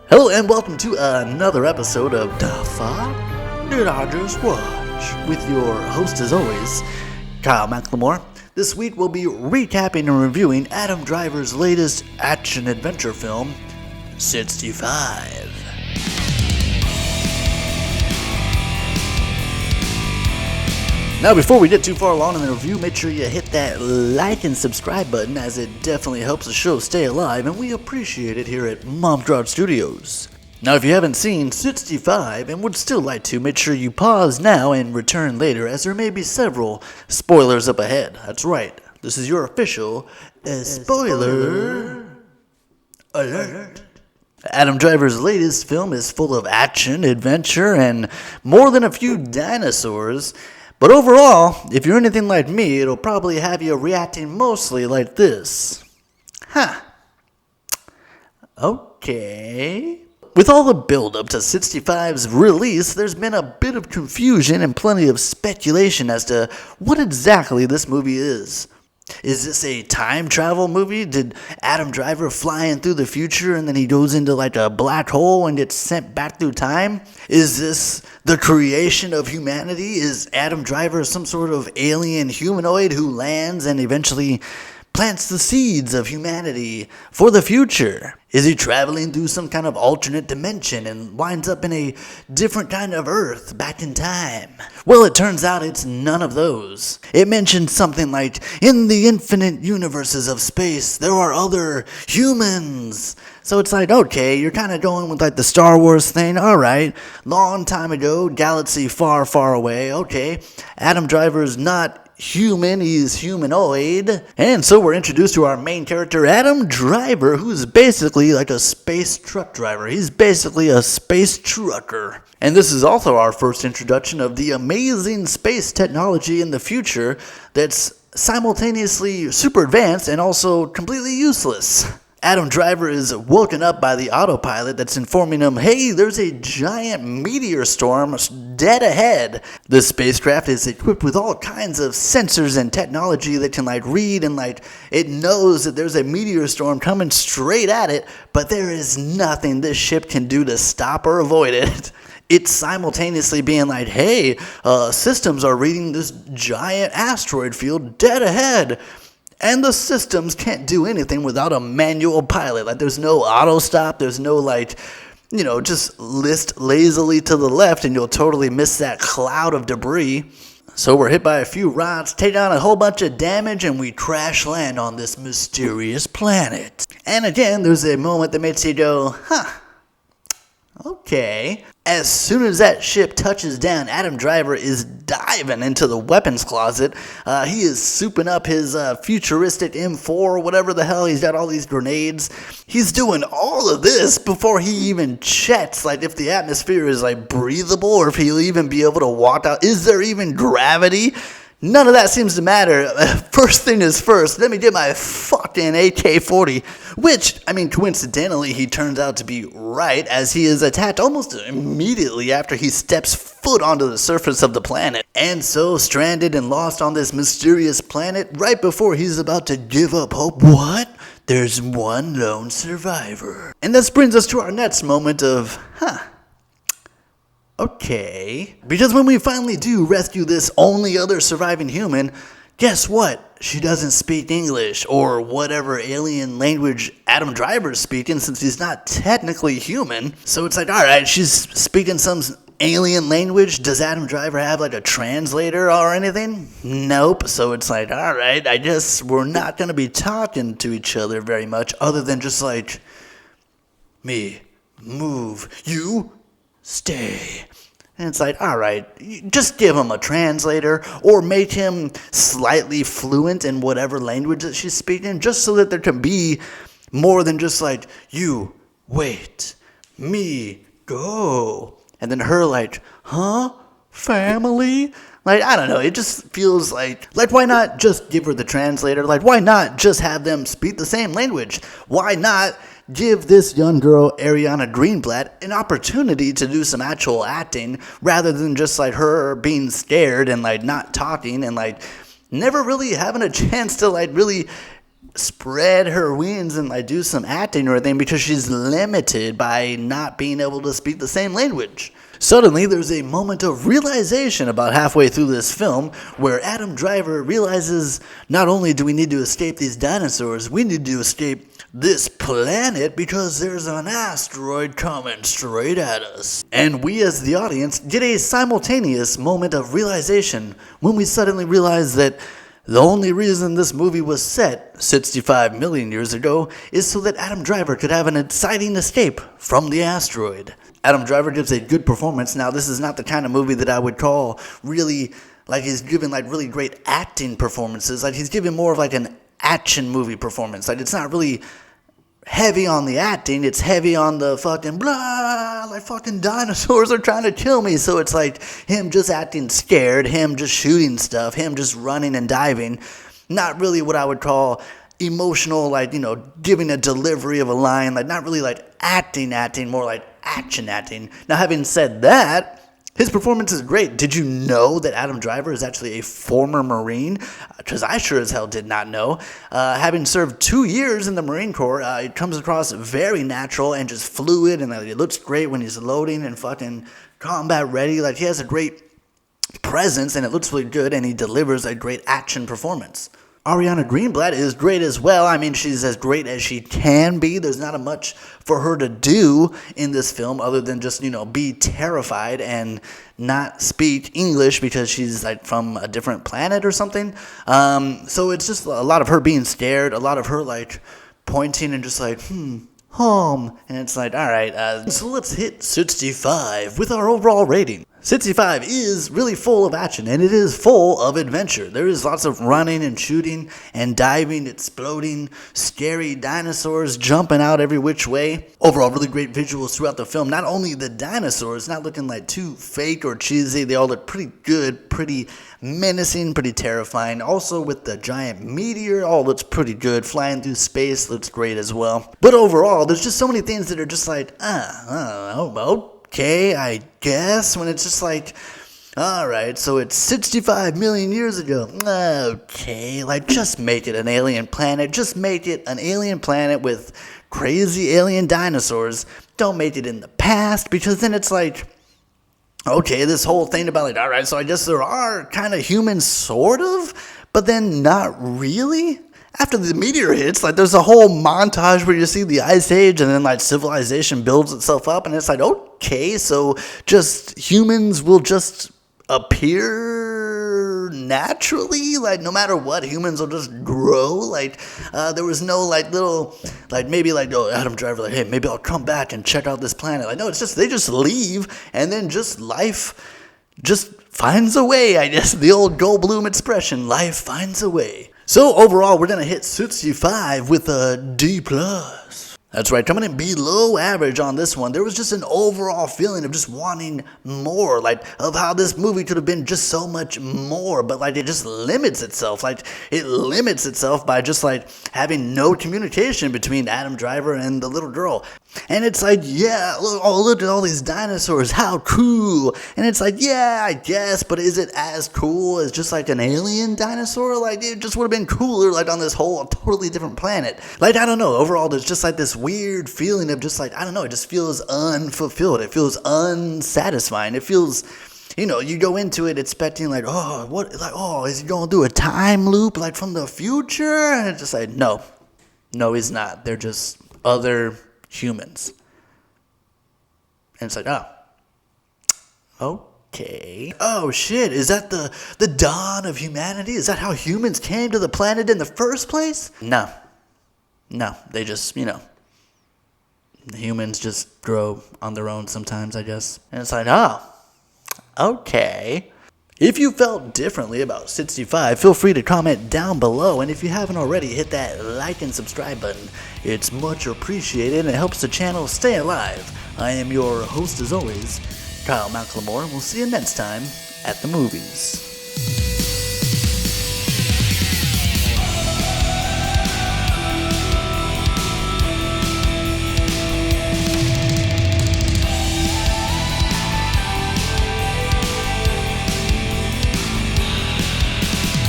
Hello and welcome to another episode of Dafuq Did I Just Watch? With your host as always, Kyle McLemore. This week we'll be recapping and reviewing Adam Driver's latest action-adventure film, 65. Now before we get too far along in the review, make sure you hit that like and subscribe button, as it definitely helps the show stay alive, and we appreciate it here at MomsGarageStudios. Now if you haven't seen 65 and would still like to, make sure you pause now and return later, as there may be several spoilers up ahead. That's right, this is your official spoiler alert. Adam Driver's latest film is full of action, adventure, and more than a few dinosaurs. But overall, if you're anything like me, it'll probably have you reacting mostly like this. Huh. Okay. With all the build-up to 65's release, there's been a bit of confusion and plenty of speculation as to what exactly this movie is. Is this a time travel movie? Did Adam Driver fly in through the future and then he goes into like a black hole and gets sent back through time? Is this the creation of humanity? Is Adam Driver some sort of alien humanoid who lands and eventually plants the seeds of humanity for the future? Is he traveling through some kind of alternate dimension and winds up in a different kind of Earth back in time? Well, it turns out it's none of those. It mentions something like, in the infinite universes of space, there are other humans. So it's like, okay, you're kind of going with like the Star Wars thing. All right, long time ago, galaxy far, far away. Okay, Adam Driver's not human, he's humanoid. And so we're introduced to our main character, Adam Driver, who's basically like a space truck driver. He's basically a space trucker. And this is also our first introduction of the amazing space technology in the future that's simultaneously super advanced and also completely useless. Adam Driver is woken up by the autopilot that's informing him, hey, there's a giant meteor storm dead ahead. The spacecraft is equipped with all kinds of sensors and technology that can read and it knows that there's a meteor storm coming straight at it, but there is nothing this ship can do to stop or avoid it. It's simultaneously being like, hey, systems are reading this giant asteroid field dead ahead. And the systems can't do anything without a manual pilot. There's no auto stop. There's no just list lazily to the left and you'll totally miss that cloud of debris. So we're hit by a few rocks, take on a whole bunch of damage, and we crash land on this mysterious planet. And again, there's a moment that makes you go, huh. Okay. As soon as that ship touches down, Adam Driver is diving into the weapons closet. He is souping up his futuristic M4 or whatever the hell. He's got all these grenades. He's doing all of this before he even checks if the atmosphere is breathable or if he'll even be able to walk out. Is there even gravity? None of that seems to matter. First thing is first, let me get my fucking AK-40, which, coincidentally, he turns out to be right, as he is attacked almost immediately after he steps foot onto the surface of the planet. And so, stranded and lost on this mysterious planet, right before he's about to give up hope, what? There's one lone survivor. And this brings us to our next moment of, okay. Because when we finally do rescue this only other surviving human, guess what? She doesn't speak English or whatever alien language Adam Driver's speaking, since he's not technically human. So it's alright, she's speaking some alien language. Does Adam Driver have a translator or anything? Nope. So it's alright, I guess we're not going to be talking to each other very much other than just me, move, you, stay. And it's alright, just give him a translator or make him slightly fluent in whatever language that she's speaking, just so that there can be more than just you, wait, me, go. And then her huh? Family? I don't know, it just feels why not just give her the translator? Why not just have them speak the same language? Why not give this young girl, Ariana Greenblatt, an opportunity to do some actual acting rather than just her being scared and not talking and never really having a chance to really spread her wings and like do some acting or anything because she's limited by not being able to speak the same language. Suddenly, there's a moment of realization about halfway through this film where Adam Driver realizes not only do we need to escape these dinosaurs, we need to escape this planet because there's an asteroid coming straight at us. And we as the audience get a simultaneous moment of realization when we suddenly realize that the only reason this movie was set 65 million years ago is so that Adam Driver could have an exciting escape from the asteroid. Adam Driver gives a good performance. Now, this is not the kind of movie that I would call really, like he's giving like really great acting performances. Like he's giving more of like an action movie performance. Like it's not really heavy on the acting, it's heavy on the fucking blah, like fucking dinosaurs are trying to kill me. So it's like him just acting scared, him just shooting stuff, him just running and diving. Not really what I would call emotional, like, you know, giving a delivery of a line, like not really like acting, more like action acting. Now, having said that, his performance is great. Did you know that Adam Driver is actually a former Marine? Because I sure as hell did not know. Having served 2 years in the Marine Corps, it comes across very natural and just fluid, and it looks great when he's loading and fucking combat ready. Like, he has a great presence, and it looks really good, and he delivers a great action performance. Ariana Greenblatt is great as well. I mean, she's as great as she can be. There's not much for her to do in this film other than just, you know, be terrified and not speak English because she's like from a different planet or something. So it's just a lot of her being scared, a lot of her like pointing and just like, home. And it's like, all right, so let's hit 65 with our overall rating. 65 is really full of action, and it is full of adventure. There is lots of running and shooting and diving, exploding, scary dinosaurs jumping out every which way. Overall, really great visuals throughout the film. Not only the dinosaurs, not looking like too fake or cheesy, they all look pretty good, pretty menacing, pretty terrifying. Also with the giant meteor, all looks pretty good. Flying through space looks great as well. But overall, there's just so many things that are just like, okay, I guess, when it's just like, alright, so it's 65 million years ago. Okay, like, just make it an alien planet. Just make it an alien planet with crazy alien dinosaurs. Don't make it in the past, because then it's like, okay, this whole thing about like, alright, so I guess there are kind of humans, sort of, but then not really? After the meteor hits, like, there's a whole montage where you see the Ice Age and then, like, civilization builds itself up, and it's like, okay, so just humans will just appear naturally? Like, no matter what, humans will just grow? Like, there was no, like, little, like, maybe, like, oh, Adam Driver, like, hey, maybe I'll come back and check out this planet. Like, no, it's just, they just leave, and then just life just finds a way, I guess. The old Goldblum expression, life finds a way. So overall, we're going to hit 65 with a D+. That's right, coming in below average on this one. There was just an overall feeling of just wanting more, like, of how this movie could have been just so much more, but, like, it just limits itself. Like, it limits itself by just, like, having no communication between Adam Driver and the little girl. And it's like, yeah, look at all these dinosaurs, how cool. And it's like, yeah, I guess, but is it as cool as just like an alien dinosaur? Like, it just would have been cooler, like, on this whole totally different planet. Like, I don't know, overall, there's just like this weird feeling of just like, I don't know, it just feels unfulfilled. It feels unsatisfying. It feels, you know, you go into it expecting like, oh, what, like, oh, is he going through a time loop, like, from the future? And it's just like, no, he's not. They're just other humans. And it's like, oh, okay. Oh shit, is that the dawn of humanity? Is that how humans came to the planet in the first place? No, they just, you know, humans just grow on their own sometimes, I guess. And it's like, oh, okay. If you felt differently about 65, feel free to comment down below, and if you haven't already, hit that like and subscribe button. It's much appreciated and it helps the channel stay alive. I am your host as always, Kyle McLemore, and we'll see you next time at the movies.